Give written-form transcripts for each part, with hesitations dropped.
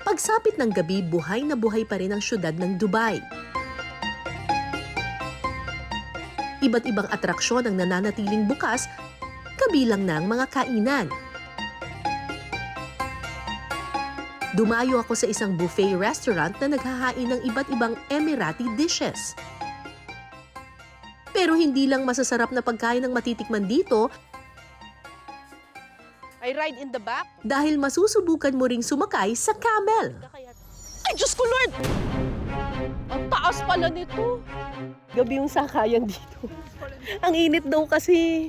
Pagsapit ng gabi, buhay na buhay pa rin ang syudad ng Dubai. Iba't ibang atraksyon ang nananatiling bukas, kabilang ng mga kainan. Dumayo ako sa isang buffet restaurant na naghahain ng iba't ibang Emirati dishes. Pero hindi lang masasarap na pagkain ang matitikman dito, I ride in the back. dahil masusubukan mo ring sumakay sa camel. Ay, Diyos ko, Lord! Ang taas pala nito. Gabi yung sakayan dito. Ang init daw kasi.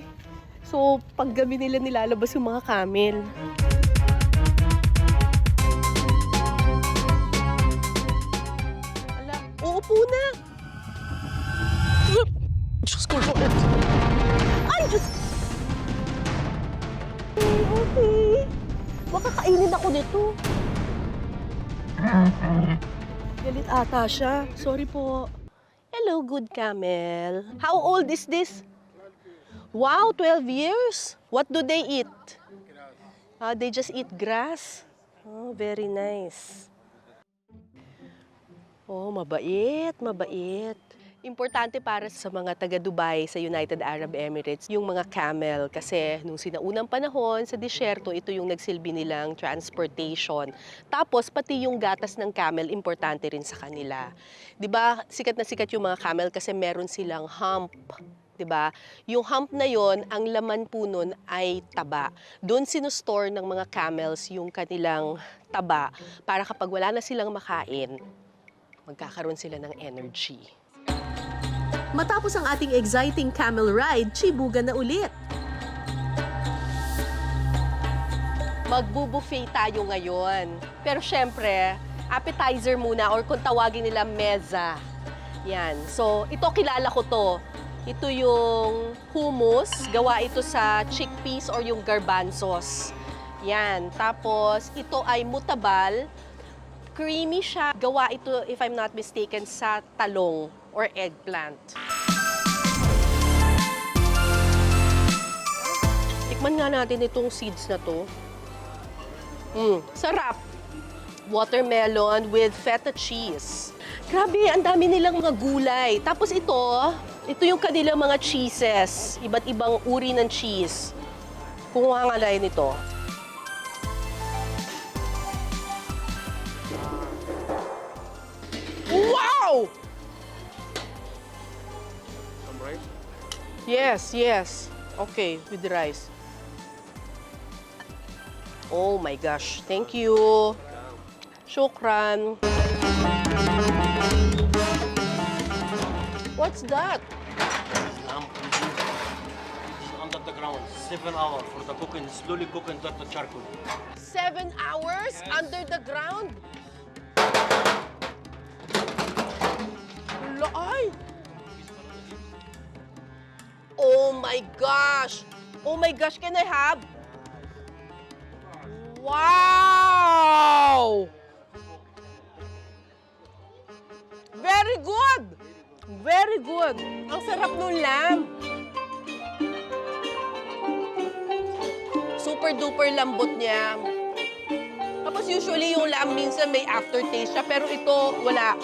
So, pag gabi nila nilalabas yung mga camel. Ala, uupo na. Diyos ko, Lord. Ay, Diyos! Okay. Makakainin ako nito. Galit ata siya. Sorry po. Hello, good camel. How old is this? Wow, 12 years. What do they eat? They just eat grass. Oh, very nice. Oh, mabait, mabait. Importante para sa mga taga-Dubai sa United Arab Emirates, yung mga camel. Kasi nung sinaunang panahon sa disyerto, ito yung nagsilbi nilang transportation. Tapos, pati yung gatas ng camel, importante rin sa kanila. 'Di ba? Sikat na sikat yung mga camel kasi meron silang hump. 'Di ba? Yung hump na yon, ang laman po nun ay taba. Doon sinustore ng mga camels yung kanilang taba para kapag wala na silang makain, magkakaroon sila ng energy. Matapos ang ating exciting camel ride, chibugan na ulit. Magbubuffet tayo ngayon. Pero syempre, appetizer muna or kung tawagin nila meza. Yan. So, ito kilala ko to. Ito yung hummus. Gawa ito sa chickpeas or yung garbanzos. Yan. Tapos, ito ay mutabal. Creamy siya. Gawa ito, if I'm not mistaken, sa talong or eggplant. Tikman nga natin itong seeds na to. Sarap. Watermelon with feta cheese. Grabe, ang dami nilang mga gulay. Tapos ito yung kanilang mga cheeses. Iba't ibang uri ng cheese. Kumuha nga tayo nito. Wow! Some rice? Yes, yes. Okay, with the rice. Oh my gosh, thank you. Shukran. What's that? Lamb. It's under the ground. 7 hours for the cooking. Slowly cook under the charcoal. 7 hours under the ground? Wala, ay! Oh my gosh! Oh my gosh, can I have? Wow! Very good! Very good! Ang sarap nung lamb. Super duper lambot niya. Tapos usually yung lamb minsan may aftertaste siya, pero ito wala.